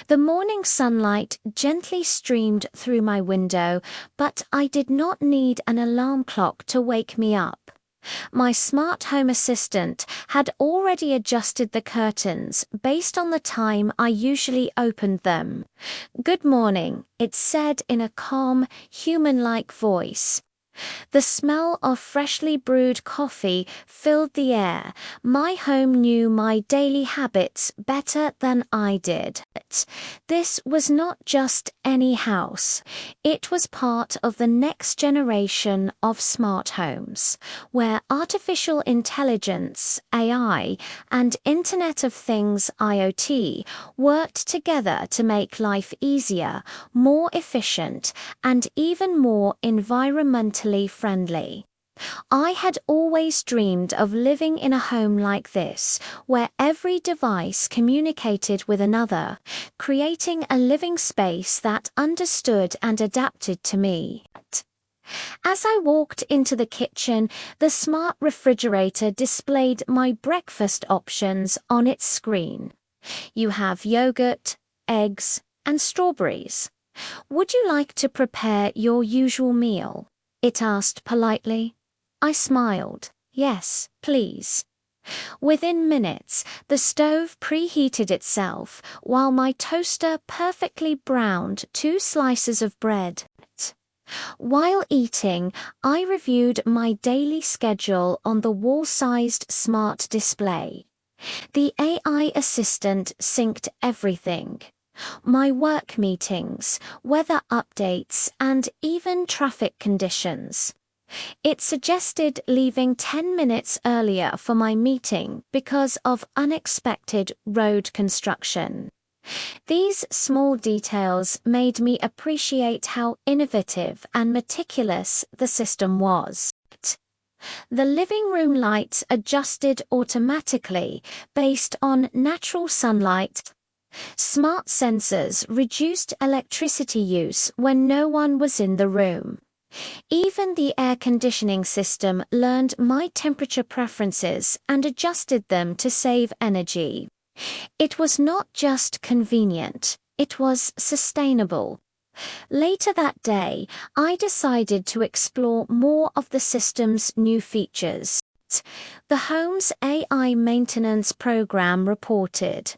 The morning sunlight gently streamed through my window, but I did not need an alarm clock to wake me up. My smart home assistant had already adjusted the curtains based on the time I usually opened them. "Good morning," it said in a calm, human-like voice. The smell of freshly brewed coffee filled the air. My home knew my daily habits better than I did. This was not just any house. It was part of the next generation of smart homes, where artificial intelligence, AI, and Internet of Things, IoT, worked together to make life easier, more efficient, and even more environmentally friendly. I had always dreamed of living in a home like this, where every device communicated with another, creating a living space that understood and adapted to me. As I walked into the kitchen, the smart refrigerator displayed my breakfast options on its screen. "You have yogurt, eggs, and strawberries. Would you like to prepare your usual meal?" it asked politely. I smiled. "Yes, please." Within minutes, the stove preheated itself, while my toaster perfectly browned 2 slices of bread. While eating, I reviewed my daily schedule on the wall-sized smart display. The AI assistant synced everything: my work meetings, weather updates, and even traffic conditions. It suggested leaving 10 minutes earlier for my meeting because of unexpected road construction. These small details made me appreciate how innovative and meticulous the system was. The living room lights adjusted automatically based on natural sunlight. Smart sensors reduced electricity use when no one was in the room. Even the air conditioning system learned my temperature preferences and adjusted them to save energy. It was not just convenient, it was sustainable. Later that day, I decided to explore more of the system's new features. The home's AI maintenance program reported,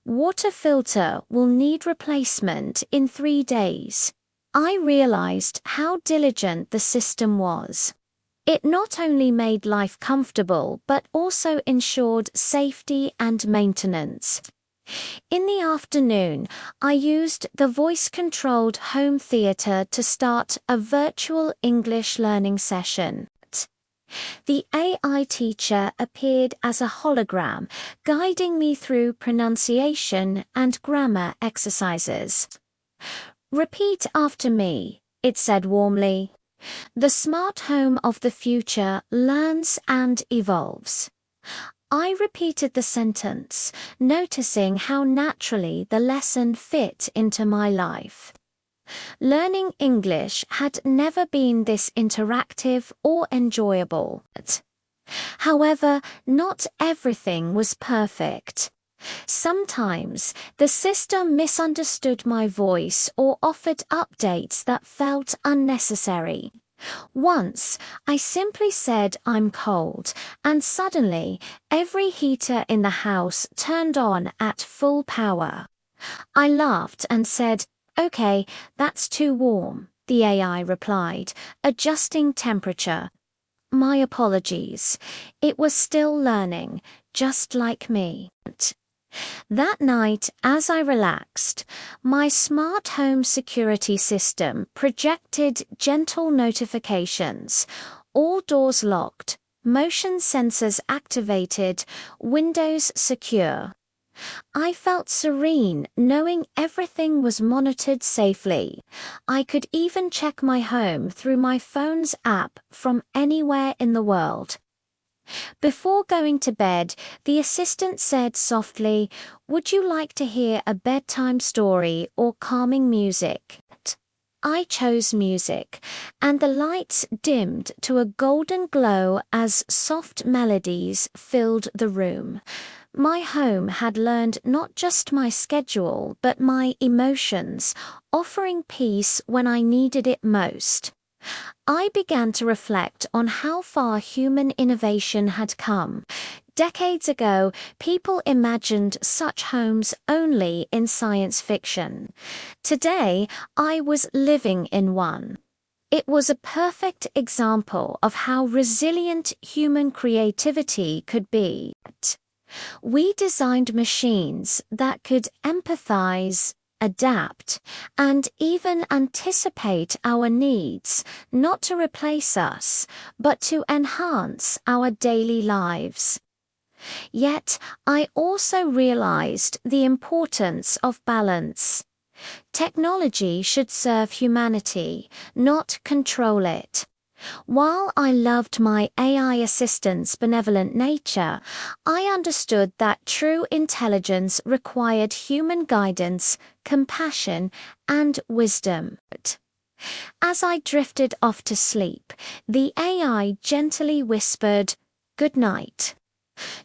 "Water filter will need replacement in 3 days." I realized how diligent the system was. It not only made life comfortable but also ensured safety and maintenance. In the afternoon, I used the voice-controlled home theater to start a virtual English learning session. The AI teacher appeared as a hologram, guiding me through pronunciation and grammar exercises. "Repeat after me," it said warmly. "The smart home of the future learns and evolves." I repeated the sentence, noticing how naturally the lesson fit into my life. Learning English had never been this interactive or enjoyable. However, not everything was perfect. Sometimes the system misunderstood my voice or offered updates that felt unnecessary. Once, I simply said "I'm cold," and suddenly every heater in the house turned on at full power. I laughed and said, "Okay, that's too warm," the AI replied, adjusting temperature. My apologies. It was still learning, just like me. That night, as I relaxed, my smart home security system projected gentle notifications: all doors locked, motion sensors activated, windows secure. I felt serene knowing everything was monitored safely. I could even check my home through my phone's app from anywhere in the world. Before going to bed, the assistant said softly, "Would you like to hear a bedtime story or calming music?" I chose music, and the lights dimmed to a golden glow as soft melodies filled the room. My home had learned not just my schedule, but my emotions, offering peace when I needed it most. I began to reflect on how far human innovation had come. Decades ago, people imagined such homes only in science fiction. Today, I was living in one. It was a perfect example of how resilient human creativity could be. We designed machines that could empathize, adapt, and even anticipate our needs, not to replace us, but to enhance our daily lives. Yet, I also realized the importance of balance. Technology should serve humanity, not control it. While I loved my AI assistant's benevolent nature, I understood that true intelligence required human guidance, compassion, and wisdom. As I drifted off to sleep, the AI gently whispered, "Good night.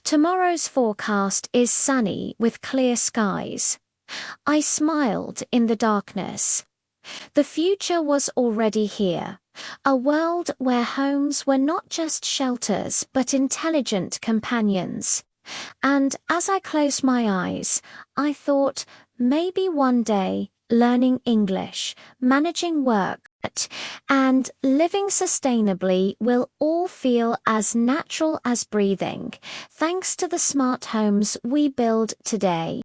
Tomorrow's forecast is sunny with clear skies." I smiled in the darkness. The future was already here, a world where homes were not just shelters but intelligent companions. And as I closed my eyes, I thought, maybe one day, learning English, managing work, and living sustainably will all feel as natural as breathing, thanks to the smart homes we build today.